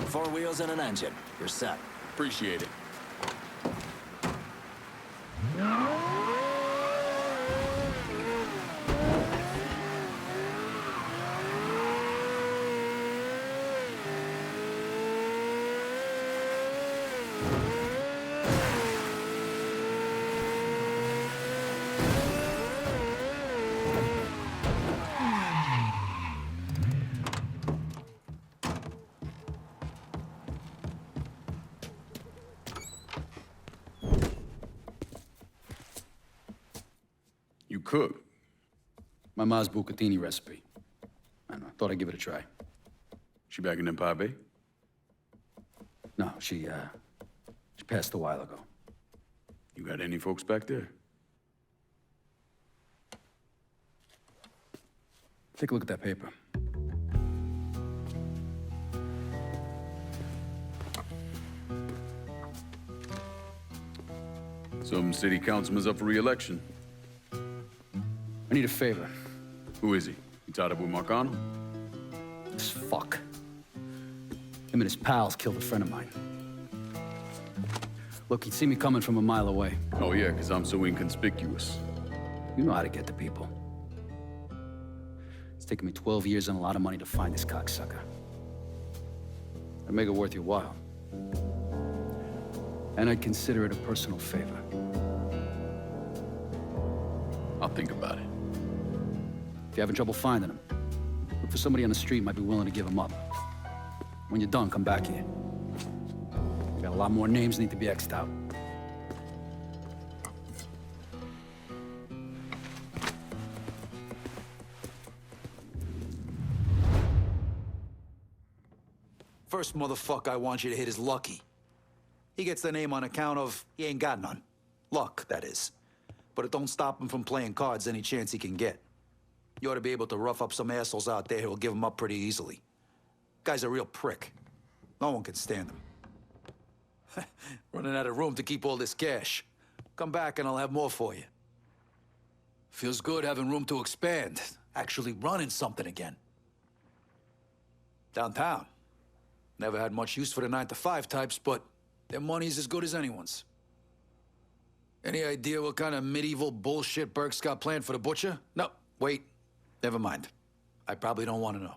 4 wheels and an engine. You're set. Appreciate it. You cook? My ma's bucatini recipe. I don't know, thought I'd give it a try. She back in Empire Bay? No, she passed a while ago. You got any folks back there? Take a look at that paper. Some city councilman's up for re-election. I need a favor. Who is he? You tied up with Marcano? This fuck. Him and his pals killed a friend of mine. Look, he'd see me coming from a mile away. Oh yeah, because I'm so inconspicuous. You know how to get to people. It's taken me 12 years and a lot of money to find this cocksucker. I'd make it worth your while. And I'd consider it a personal favor. I'll think about it. If you're having trouble finding him, look for somebody on the street who might be willing to give him up. When you're done, come back here. We got a lot more names that need to be X'd out. First motherfucker I want you to hit is Lucky. He gets the name on account of he ain't got none. Luck, that is. But it don't stop him from playing cards any chance he can get. You ought to be able to rough up some assholes out there who'll give him up pretty easily. Guy's a real prick. No one can stand him. Running out of room to keep all this cash. Come back and I'll have more for you. Feels good having room to expand. Actually running something again. Downtown. Never had much use for the 9-to-5 types, but their money's as good as anyone's. Any idea what kind of medieval bullshit Burke's got planned for the butcher? No, wait. Never mind. I probably don't want to know.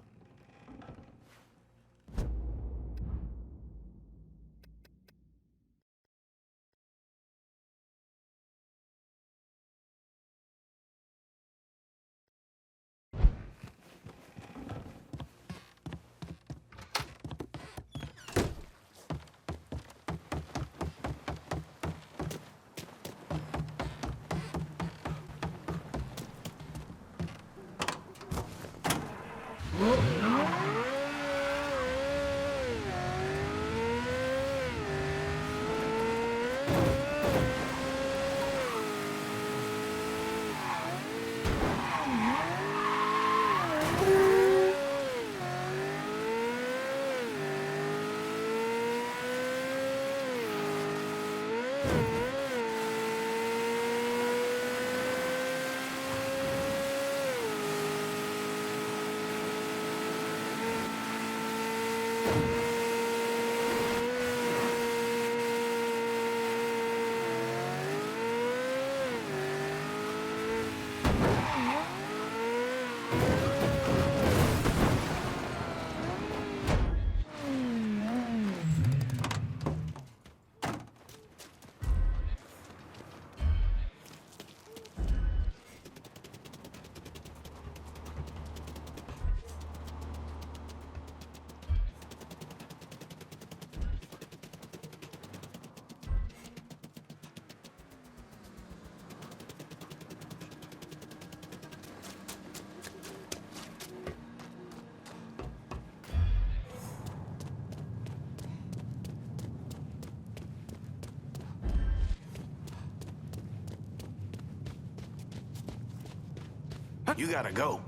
You gotta go.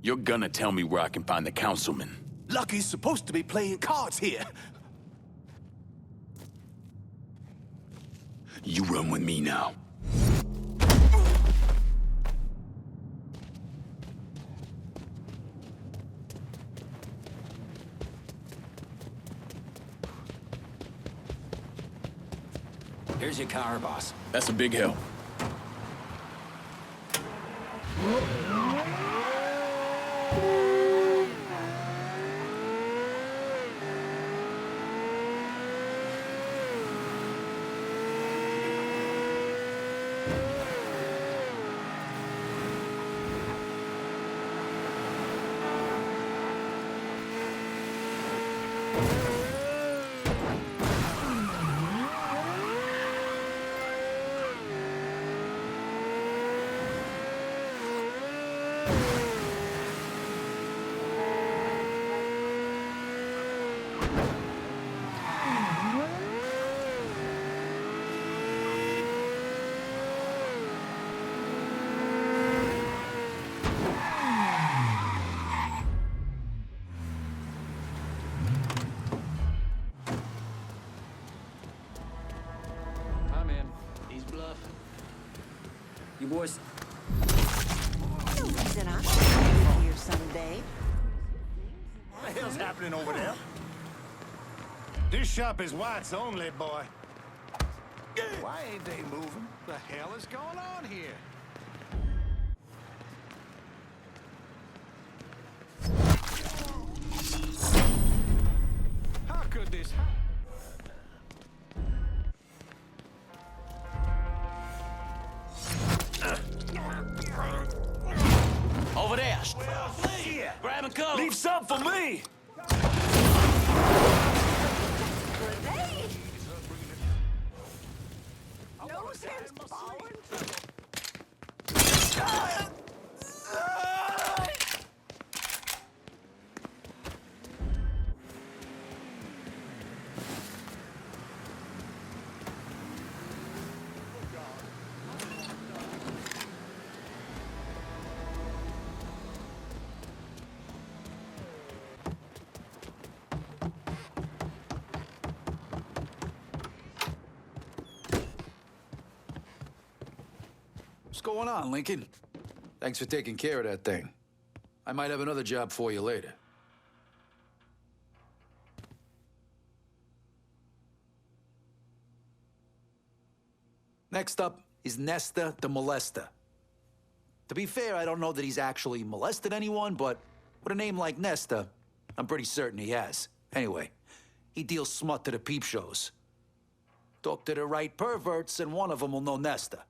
You're gonna tell me where I can find the councilman. Lucky's supposed to be playing cards here. You run with me now. Here's your car, boss. That's a big help. I'm in. He's bluffing. You boys... No reason I'm gonna be here someday. What the hell's happening over there? This shop is whites only, boy. Why ain't they moving? The hell is going on here? How could this Over there! Grab and go! Leave some for me! No sense falling. What's going on, Lincoln? Thanks for taking care of that thing. I might have another job for you later. Next up is Nestor the Molester. To be fair, I don't know that he's actually molested anyone, but with a name like Nestor, I'm pretty certain he has. Anyway, he deals smut to the peep shows. Talk to the right perverts, and one of them will know Nestor.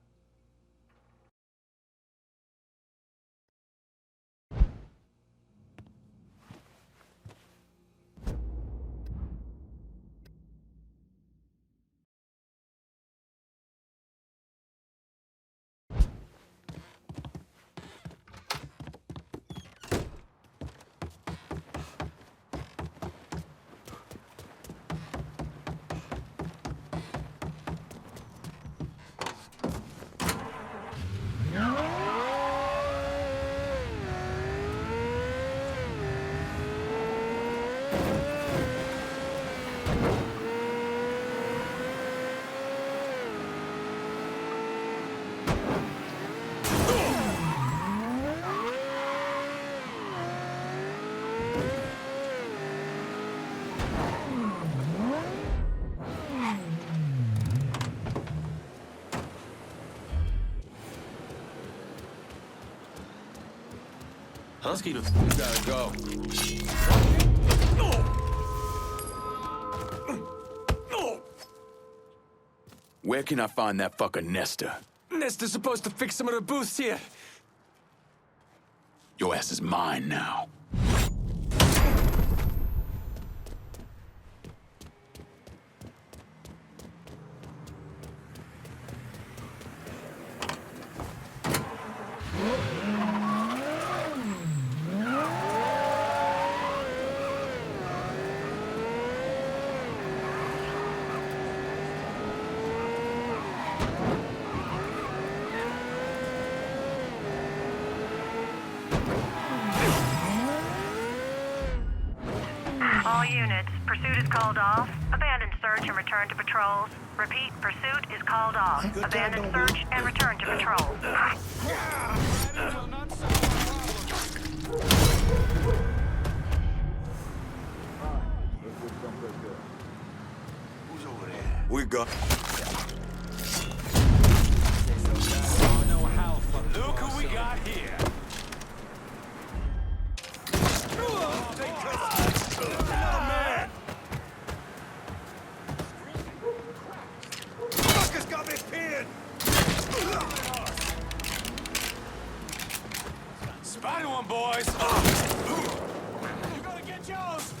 Husky to... You gotta go. Where can I find that fucker Nestor? Nestor's supposed to fix some of the booths here. Your ass is mine now. All units, pursuit is called off. Abandon search and return to patrols. Repeat, pursuit is called off. Abandon search and return to patrol. Who's over there? We got... Look who we got here. Man. Fucker's got me pinned! Spotted one, boys. You're gonna get yours.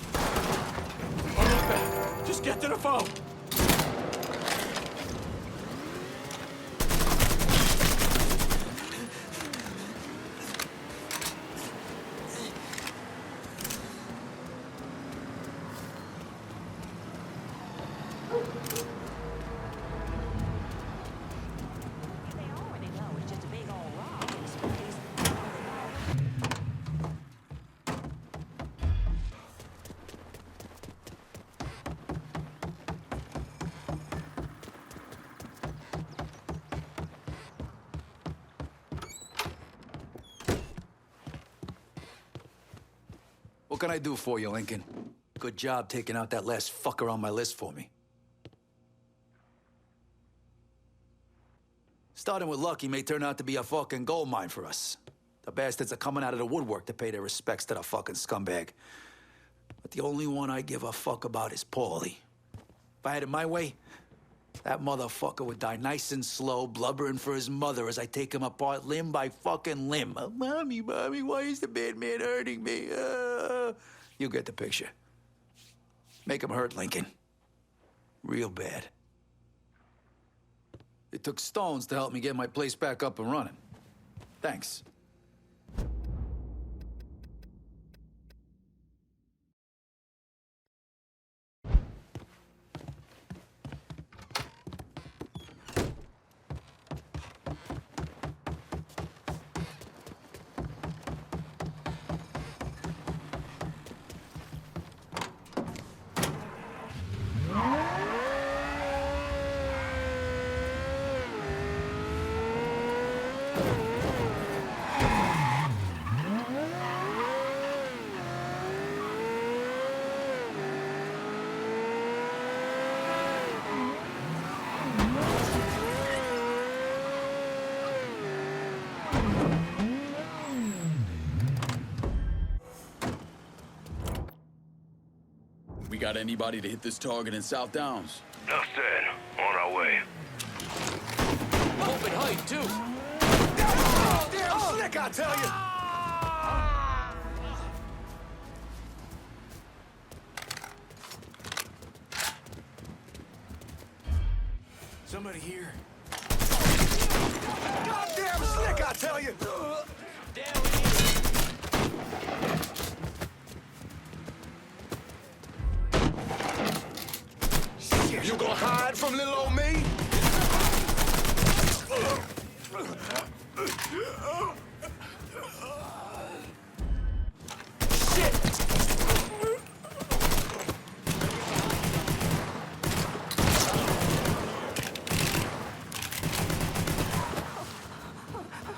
Just get to the phone. They already know it's just a big old rock in space. What can I do for you, Lincoln? Good job taking out that last fucker on my list for me. Starting with Lucky may turn out to be a fucking gold mine for us. The bastards are coming out of the woodwork to pay their respects to the fucking scumbag. But the only one I give a fuck about is Paulie. If I had it my way, that motherfucker would die nice and slow, blubbering for his mother as I take him apart limb by fucking limb. Mommy, why is the bad man hurting me? You get the picture. Make him hurt, Lincoln. Real bad. It took stones to help me get my place back up and running. Thanks. We got anybody to hit this target in South Downs? Nothing. On our way. Open height, too. Damn slick, I tell you! Somebody here. Goddamn slick, I tell you! Down here. Shit, you gonna hide from little old me?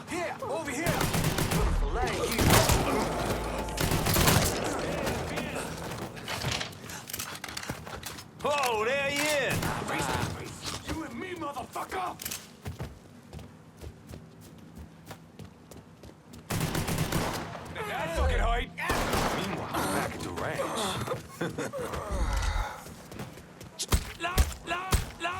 Here, over here. Oh, there he is. You and me, motherfucker! That fucking height. Meanwhile, back at the ranch. La, la, la.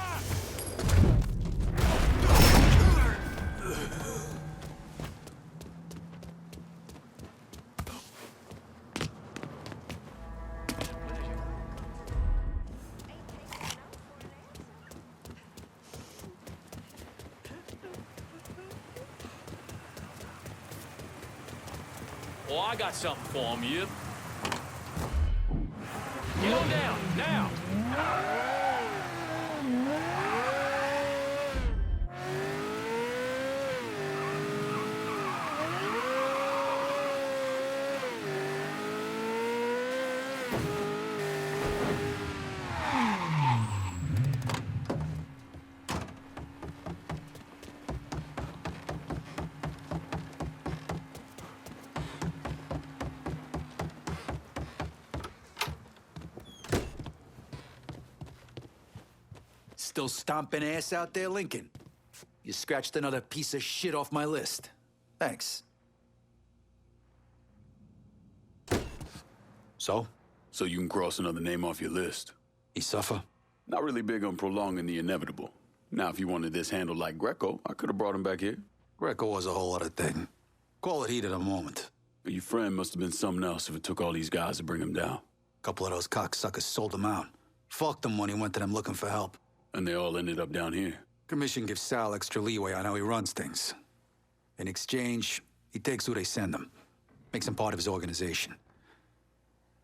Oh, I got something for him, you. Get on down, now. Still stomping ass out there, Lincoln? You scratched another piece of shit off my list. Thanks. So? So you can cross another name off your list. He suffer? Not really big on prolonging the inevitable. Now, if you wanted this handled like Greco, I could have brought him back here. Greco was a whole other thing. Call it heat in a moment. But your friend must have been something else if it took all these guys to bring him down. A couple of those cocksuckers sold him out. Fucked him when he went to them looking for help. And they all ended up down here. Commission gives Sal extra leeway on how he runs things. In exchange, he takes who they send him. Makes him part of his organization.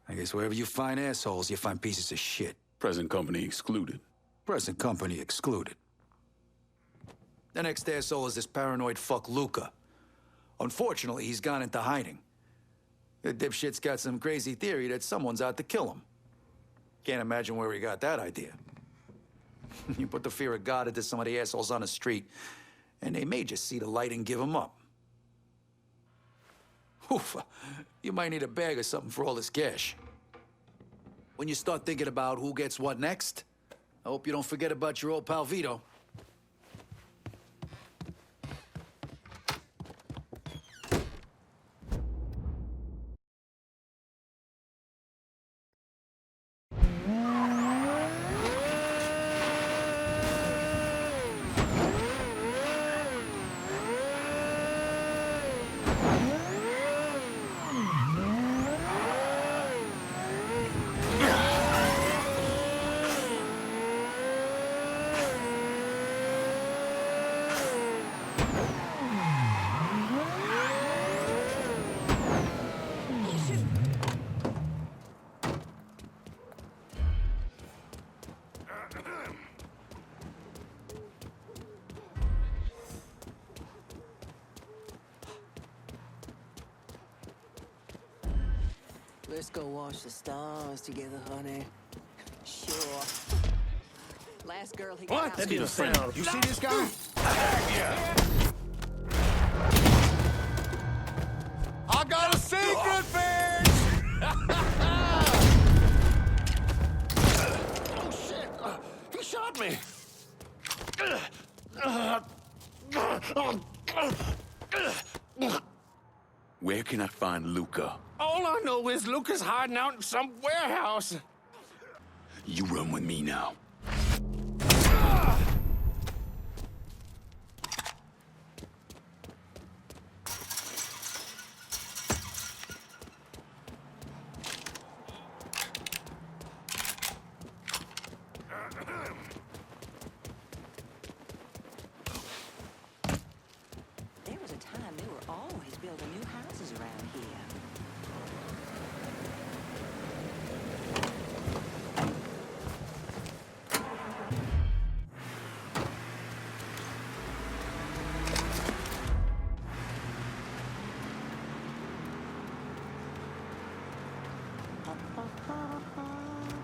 I guess wherever you find assholes, you find pieces of shit. Present company excluded. Present company excluded. The next asshole is this paranoid fuck Luca. Unfortunately, he's gone into hiding. The dipshit's got some crazy theory that someone's out to kill him. Can't imagine where he got that idea. You put the fear of God into some of the assholes on the street, and they may just see the light and give him up. Oof, you might need a bag or something for all this cash. When you start thinking about who gets what next, I hope you don't forget about your old pal Vito. Let's go watch the stars together, honey. Sure. Last girl he got What? out That to- is a sound. You see this guy? I got a secret, bitch! Oh, shit. He shot me. Where can I find Luca? All I know is Luca's hiding out in some warehouse. You run with me now. There was a time they were always building new houses around here.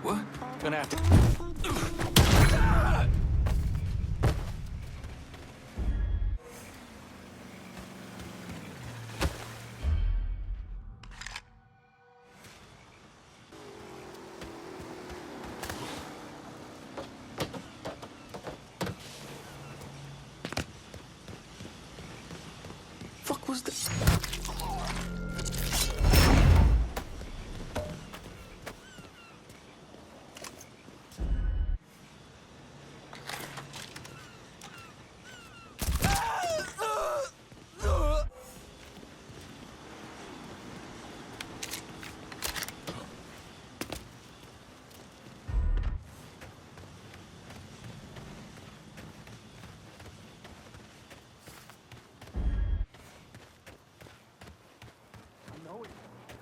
What? Gonna have to... Fuck was this?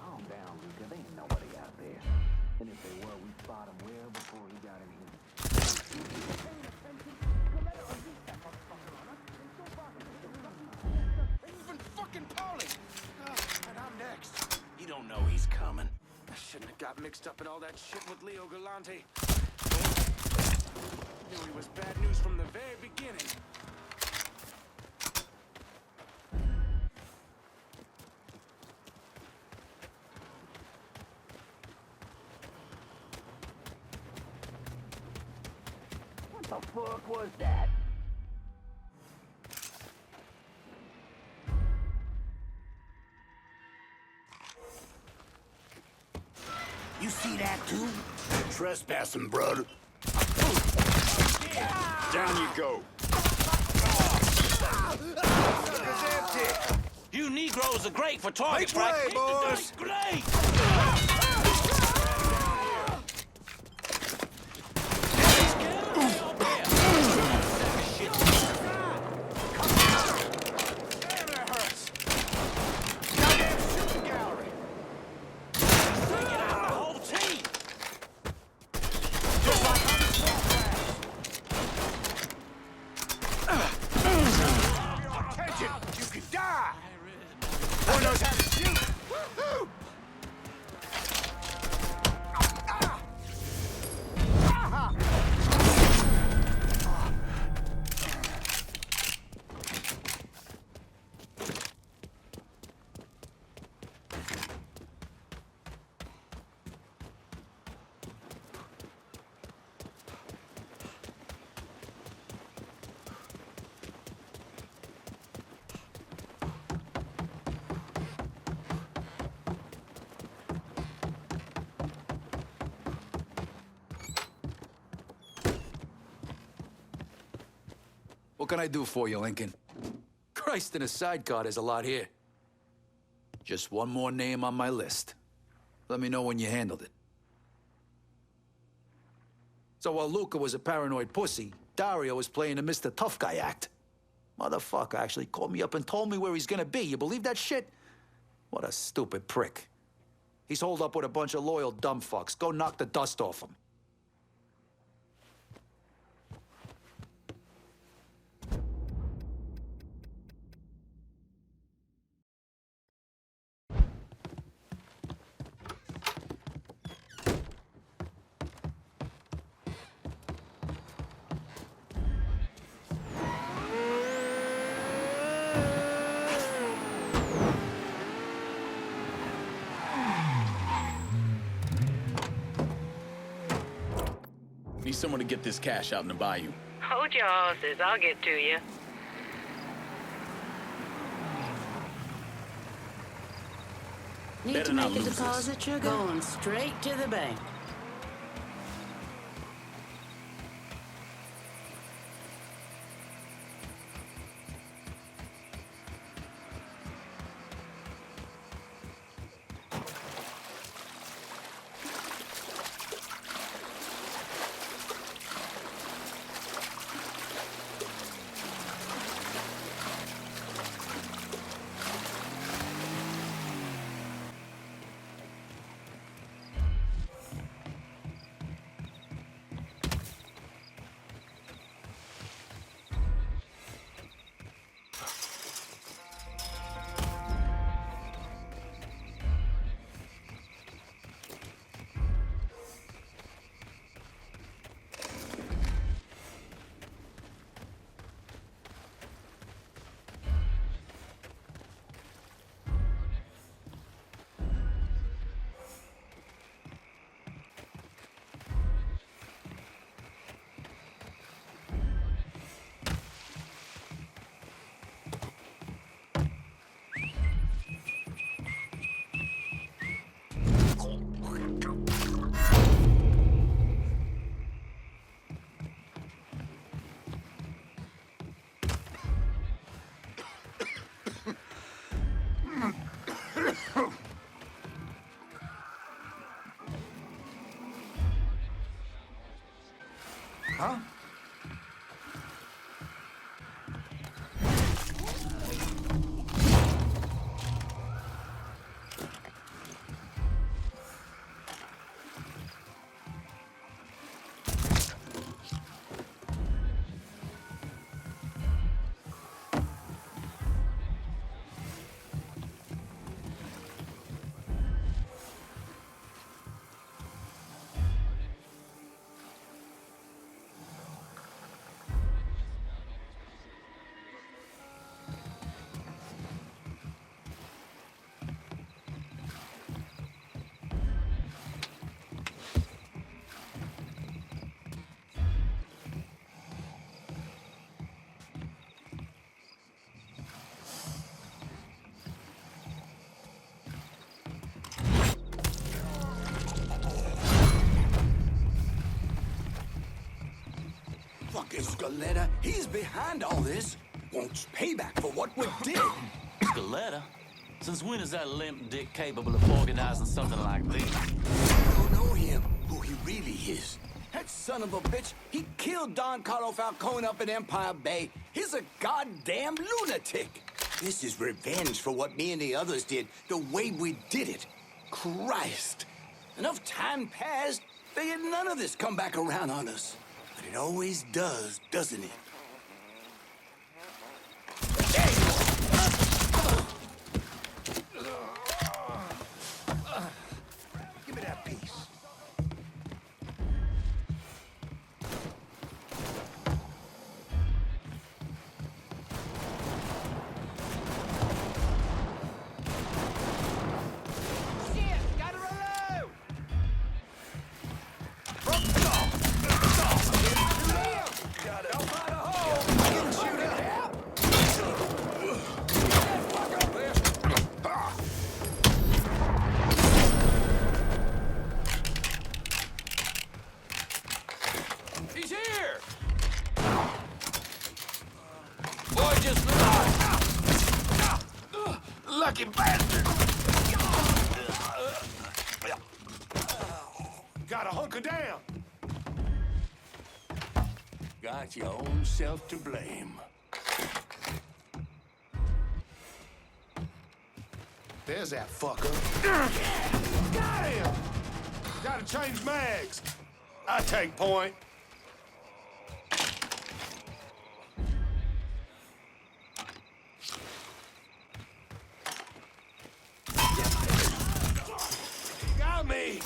Calm down, Luca. There ain't nobody out there. And if they were, we'd spot him well before he got in here. Even fucking Paulie. And I'm next. You don't know he's coming. I shouldn't have got mixed up in all that shit with Leo Galante. Knew he was bad news from the very beginning. What the fuck was that? Trespassing, brother. Down you go. You Negroes are great for target Make way, practice. boys. Great! What can I do for you, Lincoln? Christ, in a sidecar, there's a lot here. Just one more name on my list. Let me know when you handled it. So while Luca was a paranoid pussy, Dario was playing the Mr. Tough Guy act. Motherfucker actually called me up and told me where he's gonna be. You believe that shit? What a stupid prick. He's holed up with a bunch of loyal dumb fucks. Go knock the dust off him. Need someone to get this cash out in the bayou. Hold your horses, I'll get to you. Need Better to not make a lose this. deposit, sugar? Going straight to the bank. Huh? Fucking Scaletta, he's behind all this. Wants payback for what we did. Scaletta? Since when is that limp dick capable of organizing something like this? I don't know him, who he really is. That son of a bitch, he killed Don Carlo Falcone up in Empire Bay. He's a goddamn lunatic. This is revenge for what me and the others did, the way we did it. Christ. Enough time passed, figured none of this come back around on us. But it always does, doesn't it? Give me that piece. He's here! Boy, just lucky bastard! Gotta hunker down. Got your own self to blame. There's that fucker. Got him! Gotta change mags. I take point. Got me!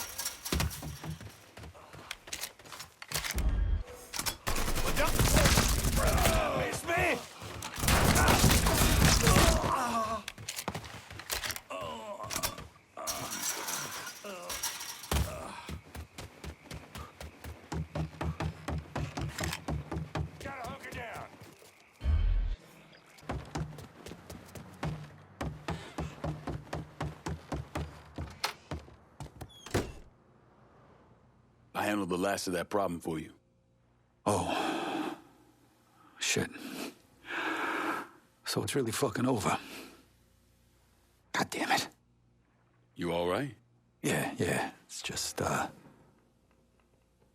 Miss me! Gotta hunker down. I handled the last of that problem for you. Oh. Shit. So it's really fucking over. God damn it. You all right? Yeah. It's just,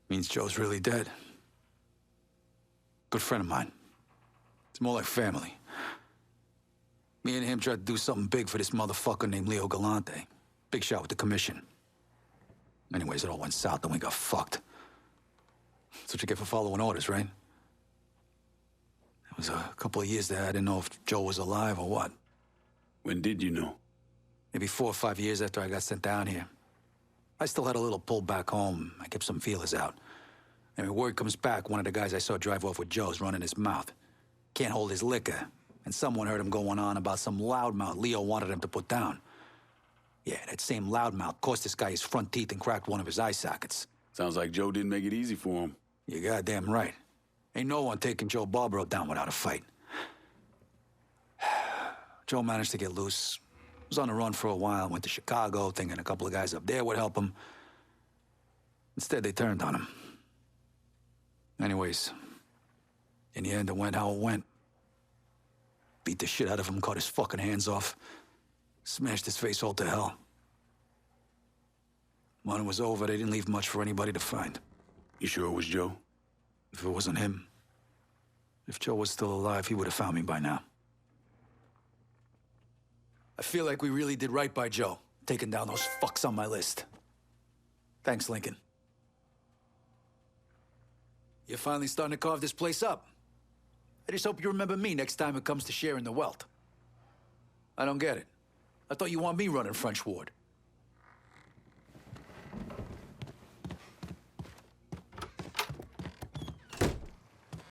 means Joe's really dead. Good friend of mine. It's more like family. Me and him tried to do something big for this motherfucker named Leo Galante. Big shot with the commission. Anyways, it all went south, then we got fucked. That's what you get for following orders, right? It was a couple of years there. I didn't know if Joe was alive or what. When did you know? Maybe 4 or 5 years after I got sent down here. I still had a little pull back home. I kept some feelers out. Anyway, word comes back, one of the guys I saw drive off with Joe's running his mouth. Can't hold his liquor. And someone heard him going on about some loudmouth Leo wanted him to put down. Yeah, that same loudmouth cost this guy his front teeth and cracked one of his eye sockets. Sounds like Joe didn't make it easy for him. You're goddamn right. Ain't no one taking Joe Barbaro down without a fight. Joe managed to get loose. Was on the run for a while, went to Chicago, thinking a couple of guys up there would help him. Instead, they turned on him. Anyways, in the end, it went how it went. Beat the shit out of him, cut his fucking hands off, smashed his face all to hell. When it was over, they didn't leave much for anybody to find. You sure it was Joe? If it wasn't him, if Joe was still alive, he would have found me by now. I feel like we really did right by Joe, taking down those fucks on my list. Thanks, Lincoln. You're finally starting to carve this place up. I just hope you remember me next time it comes to sharing the wealth. I don't get it. I thought you want me running French Ward.